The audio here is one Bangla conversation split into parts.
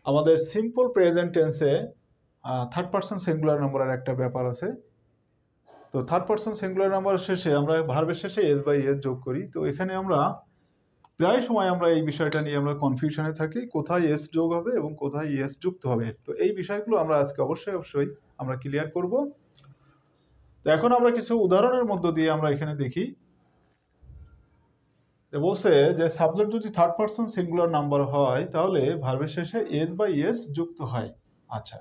আমাদের সিম্পল প্রেজেন্ট টেন্সে থার্ড পারসন সিঙ্গুলার নাম্বারের একটা ব্যাপার আছে। তো থার্ড পারসন সিঙ্গুলার নাম্বারের শেষে আমরা ভার্বের শেষে এস বাই এস যোগ করি। তো এখানে আমরা প্রায় সময় আমরা এই বিষয়টা নিয়ে আমরা কনফিউশনে থাকি, কোথায় এস যোগ হবে এবং কোথায় এস যুক্ত হবে। তো এই বিষয়গুলো আমরা আজকে অবশ্যই আমরা ক্লিয়ার করব। তো এখন আমরা কিছু উদাহরণের মধ্য দিয়ে আমরা এখানে দেখি। বলছে যে সাবজেক্ট যদি থার্ড পারসন সিঙ্গুলার নাম্বার হয় তাহলে ভার্বের শেষে এস বাই এস যুক্ত হয়। আচ্ছা,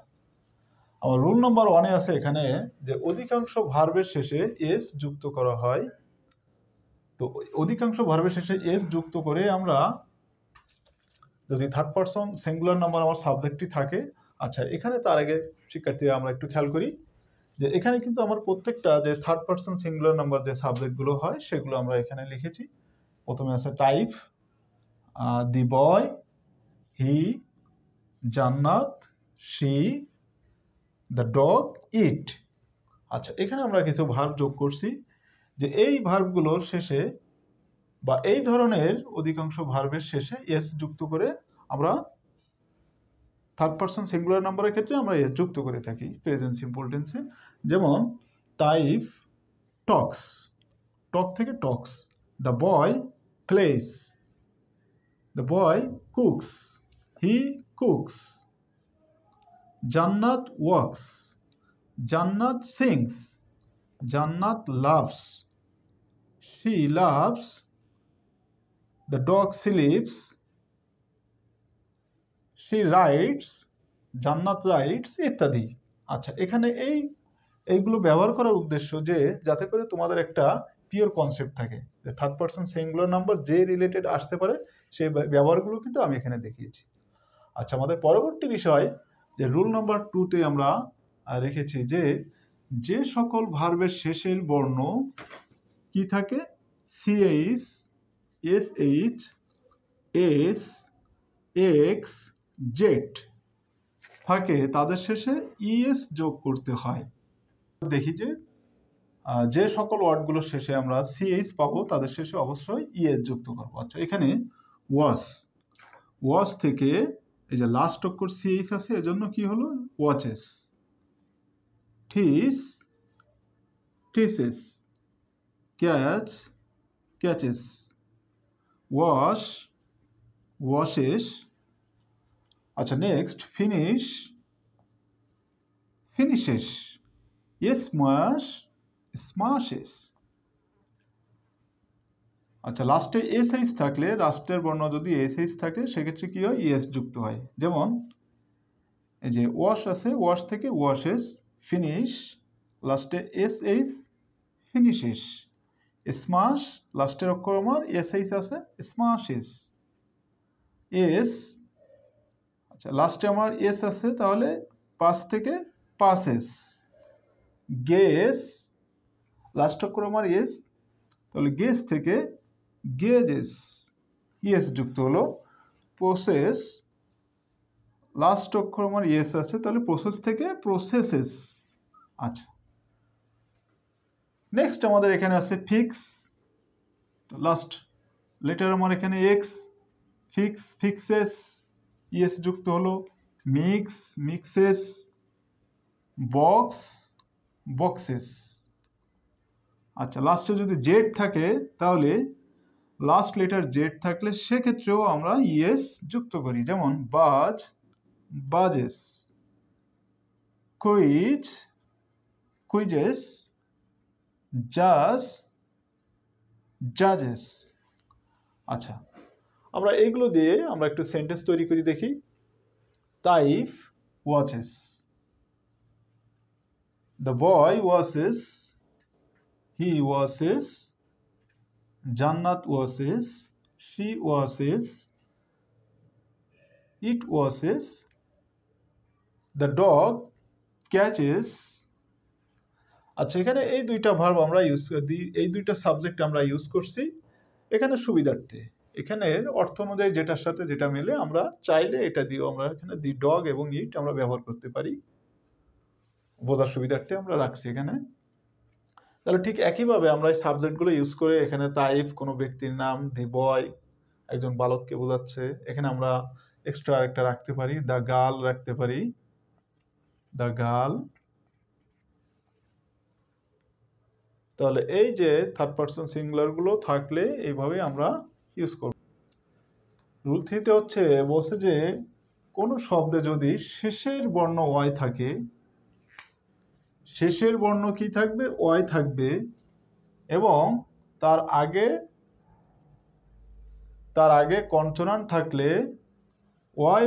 আমার রুল নাম্বার 1-এ আছে এখানে যে অধিকাংশ ভার্বের শেষে এস যুক্ত করা হয়। তো অধিকাংশ ভার্বের শেষে এস যুক্ত করে আমরা যদি থার্ড পারসন সিঙ্গুলার নাম্বার আমার সাবজেক্টটি থাকে। আচ্ছা, এখানে তার আগে শিক্ষার্থীরা আমরা একটু খেয়াল করি যে এখানে কিন্তু আমার প্রত্যেকটা যে থার্ড পারসন সিঙ্গুলার নাম্বার যে সাবজেক্টগুলো হয় সেগুলো আমরা এখানে লিখেছি। প্রথমে আছে টাইপ, দি বয়, হি, জান্নাত, শি, দ্য ডগ, ইট। আচ্ছা, এখানে আমরা কিছু ভার্ব যোগ করছি যে এই ভার্বগুলোর শেষে বা এই ধরনের অধিকাংশ ভার্বের শেষে এস যুক্ত করে আমরা থার্ড পারসন সিঙ্গুলার নাম্বারের ক্ষেত্রে আমরা এস যুক্ত করে থাকি প্রেজেন্ট সিম্পল টেন্সে। যেমন টাইপ টক্স, টক থেকে talks. The boy plays, the boy cooks, he cooks. Jannat works, Jannat sings, Jannat loves, she loves, the dog sleeps, she writes, Jannat writes ইত্যাদি। আচ্ছা, এখানে এইগুলো ব্যবহার করার উদ্দেশ্য যে যাতে করে তোমাদের একটা পিওর কনসেপ্ট থাকে যে থার্ড পারসন সিঙ্গুলার নাম্বার যে রিলেটেড আসতে পারে সেই ব্যবহারগুলো কিন্তু আমি এখানে দেখিয়েছি। আচ্ছা, আমাদের পরবর্তী বিষয় যে রুল নাম্বার 2-তে আমরা রেখেছি যে যে সকল ভার্বের শেষের বর্ণ কি থাকে, CH, SH, S, X, Z থাকে তাদের শেষে ইএস যোগ করতে হয়। দেখি যে সকল ওয়ার্ডগুলোর শেষে আমরা সিএইচ পাবো তাদের শেষে অবশ্যই ইএস যুক্ত করবো। আচ্ছা, এখানে ওয়াশ থেকে এই যে লাস্ট অক্ষর সিএইচ আছে এজন্য কি হলো watches, ঠিস, টিসেস, catch, catches, wash, washes. আচ্ছা, নেক্সট ফিনিশ, ফিনিশেস, স্ম্যাশ, স্ম্যাশেস। আচ্ছা, লাস্টে এসএইচ থাকলে লাস্টের বর্ণ যদি এসএইচ থাকে সেক্ষেত্রে কি হয় ইএস যুক্ত হয়। যেমন এই যে ওয়াশ আছে, ওয়াশ থেকে ওয়াশেস, ফিনিশ লাস্টে এসএইচ, ফিনিশেস। স্ম্যাশ লাস্টের অক্ষর আমার এসএইচ আছে, স্ম্যাশেস। এস, আচ্ছা লাস্টে আমার এস আছে তাহলে পাস থেকে পাসেস। গেস লাস্ট অক্ষর আমার এস তাহলে গেস থেকে গেজেস, ইএস যুক্ত হলো। প্রসেস লাস্ট অক্ষর আমার ইএস আছে তাহলে প্রসেস থেকে প্রসেসেস। আচ্ছা, নেক্সট আমাদের এখানে আছে ফিক্স, লাস্ট লেটার আমার এখানে এক্স, ফিক্স, ফিক্সেস, ইএস যুক্ত হলো। Mix, mixes, box, boxes. আচ্ছা, লাস্টে যদি জেড থাকে তাহলে লাস্ট লেটার জেড থাকলে সেক্ষেত্রেও আমরা ইএস যুক্ত করি। যেমন বাজ, বাজেস, কুইজ, কুইজেস, জাজ, জাজেস। আচ্ছা, আমরা এইগুলো দিয়ে আমরা একটু সেন্টেন্স তৈরি করি দেখি। Taif watches, the boy watches, he watches, Jannat watches, she watches, it watches, the dog catches. আচ্ছা, এখানে এই দুইটা ভার্ব আমরা এই দুইটা সাবজেক্ট আমরা ইউজ করছি এখানে সুবিধার্থে। এখানের অর্থ অনুযায়ী যেটার সাথে যেটা মেলে আমরা চাইলে এটা দিয়েও আমরা এখানে দি ডগ এবং ইট আমরা ব্যবহার করতে পারি, বোঝার সুবিধার্থে আমরা রাখছি এখানে। তাহলে ঠিক একইভাবে আমরা এই সাবজেক্টগুলো ইউজ করে এখানে তাইফ কোনো ব্যক্তির নাম, দি বয় একজন বালককে বোঝাচ্ছে, এখানে আমরা এক্সট্রা একটা রাখতে পারি, দ্য গার্ল রাখতে পারি, দ্য গার্ল। তাহলে এই যে থার্ড পারসন সিঙ্গুলারগুলো থাকলে এইভাবে আমরা ইউজ করব। রুল 3-তে হচ্ছে বলছে যে কোনো শব্দে যদি শেষের বর্ণ ওয়াই থাকে, শেষের বর্ণ কি থাকবে? ওয়াই থাকবে, এবং তার আগে কনসোনান্ট থাকলে ওয়াই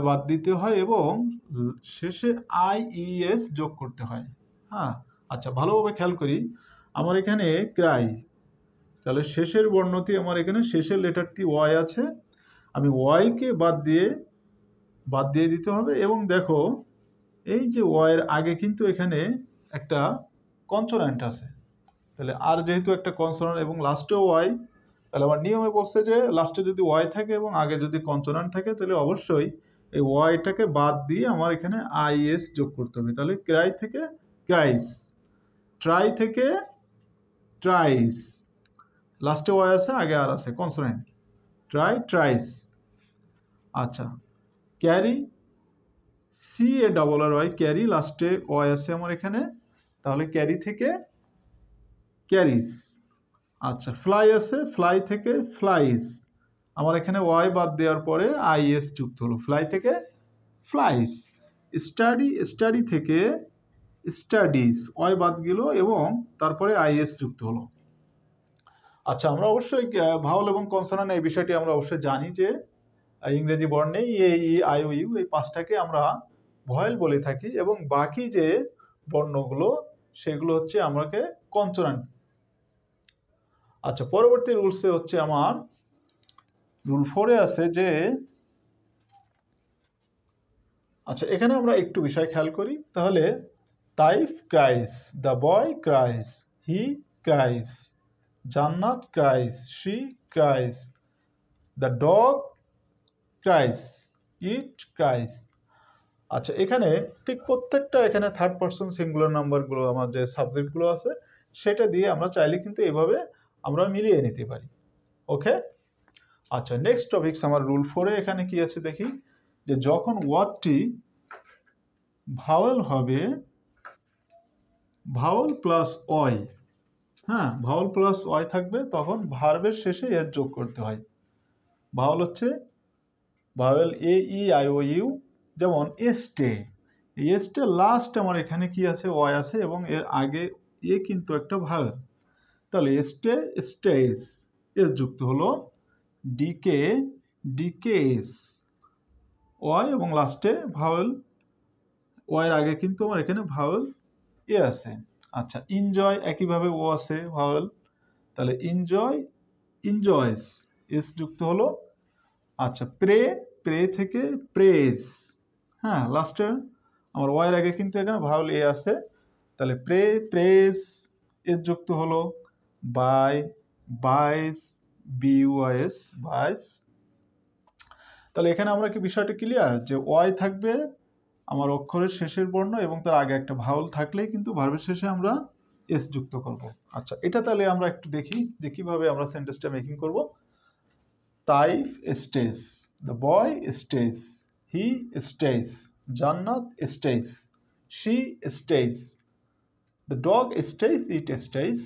বাদ দিতে হয় এবং শেষে IES যোগ করতে হয়। হ্যাঁ, আচ্ছা, ভালোভাবে খেয়াল করি। আমার এখানে ক্রাই, তাহলে শেষের বর্ণটি আমার এখানে শেষের লেটারটি ওয়াই আছে, আমি ওয়াইকে বাদ দিয়ে দিতে হবে। এবং দেখো এই যে ওয়াইয়ের আগে কিন্তু এখানে একটা কনসোন্যান্ট আছে, তাহলে আর যেহেতু একটা কনসোন্যান্ট এবং লাস্টেও ওয়াই, তাহলে আমার নিয়মে বলছে যে লাস্টে যদি ওয়াই থাকে এবং আগে যদি কনসোন্যান্ট থাকে তাহলে অবশ্যই এই ওয়াইটাকে বাদ দিয়ে আমার এখানে IS যোগ করতে হবে। তাহলে ক্রাই থেকে ক্রাইস, ট্রাই থেকে ট্রাইস, লাস্টে ওয়াই আছে, আগে আর আছে কনসোন্যান্ট, ট্রাইস। আচ্ছা, ক্যারি, CARRY, ক্যারি, লাস্টে ওয়াই আছে আমার এখানে, তাহলে ক্যারি থেকে ক্যারিস। আচ্ছা, ফ্লাই আছে, ফ্লাই থেকে ফ্লাইস, আমার এখানে ওয়াই বাদ দেওয়ার পরে IS যুক্ত হলো, ফ্লাই থেকে ফ্লাইস। স্টাডি থেকে স্টাডিজ, ওয়াই বাদ গেল এবং তারপরে IS যুক্ত হলো। আচ্ছা, আমরা অবশ্যই ভাওয়াল এবং কনসোনান্ট এই বিষয়টি আমরা অবশ্যই জানি যে ইংরেজি বর্ণে EAE, এই 5টাকে আমরা ভয়েল বলে থাকি, এবং বাকি যে বর্ণগুলো সেগুলো হচ্ছে আমাকে কনসোনান্ট। আচ্ছা, পরবর্তী রুলসে হচ্ছে আমার রুল 4-এ আছে যে, আচ্ছা এখানে আমরা একটু বিষয় খেয়াল করি। তাহলে তাইফ ক্রাইস, দ্য বয় ক্রাইস, হি ক্রাইস, জান্নাত ক্রাইস, শি ক্রাইস, দ্য ডগ ক্রাইস, ইট ক্রাইস। আচ্ছা, এখানে ঠিক প্রত্যেকটা এখানে থার্ড পারসন সিঙ্গুলার নাম্বারগুলো আমার যে সাবজেক্টগুলো আছে সেটা দিয়ে আমরা চাইলে কিন্তু এভাবে আমরা মিলিয়ে নিতে পারি। ওকে, আচ্ছা, নেক্সট টপিকস আমার রুল 4-এ এখানে কি আছে দেখি, যে যখন ওয়ার্ডটি ভাওয়েল হবে, ভাওয়েল প্লাস ওয়াই, হ্যাঁ ভাওয়েল প্লাস ওয়াই থাকবে, তখন ভার্বের শেষে এর যোগ করতে হয়। ভাওয়েল হচ্ছে ভাওয়েল AEIOU, যেমন এস্টে, এই এস্টে লাস্ট আমার এখানে কি আছে? ওয়াই আছে, এবং এর আগে কিন্তু একটা ভাওয়েল, তাহলে এস্টে স্টেজ, এর যুক্ত হলো ডিকে ডিকেস, ওয়াই এবং লাস্টে ভাওয়েল, ওয়াইয়ের আগে কিন্তু আমার এখানে ভাওয়েল আছে। আচ্ছা, এনজয় একইভাবে ও আছে ভাওয়েল, তাহলে এনজয়স, এস যুক্ত হলো। আচ্ছা, প্রে থেকে প্রেজ, হ্যাঁ লাস্টে আমার ওয়াইয়ের আগে কিন্তু এখানে ভাওয়েল আছে, তাহলে প্রেজ, এর যুক্ত হলো। বাইস, BUIS, বাইস। তাহলে এখানে আমরা কি বিষয়টা ক্লিয়ার, যে ওয়াই থাকবে আমার অক্ষরের শেষের বর্ণ এবং তার আগে একটা ভাওয়েল থাকলেই কিন্তু ভার্বের শেষে আমরা এস যুক্ত করব। আচ্ছা, এটা তাহলে আমরা একটু দেখি যে কিভাবে আমরা সেন্টেন্সটা মেকিং করব। Taif stays, the boy stays, he stays, Jannat stays, she stays, the dog stays, it stays.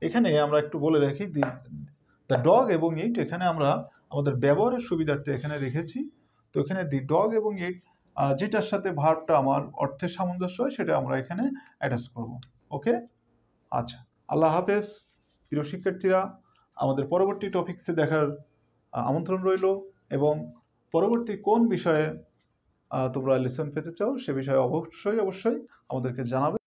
এখানে আমরা একটু বলে রাখি, দ্য ডগ এবং ইট এখানে আমরা আমাদের ব্যবহারের সুবিধার্থে এখানে রেখেছি। তো এখানে দি ডগ এবং ইট যেটার সাথে ভার্বটা আমার অর্থের সামঞ্জস্য হয় সেটা আমরা এখানে অ্যাটাচ করব। ওকে, আচ্ছা, আল্লাহ হাফেজ প্রিয় শিক্ষার্থীরা। আমাদের পরবর্তী টপিকসে দেখার আমন্ত্রণ রইল, এবং পরবর্তী কোন বিষয়ে তোমরা লেসন পেতে চাও সে বিষয়ে অবশ্যই আমাদেরকে জানাবে।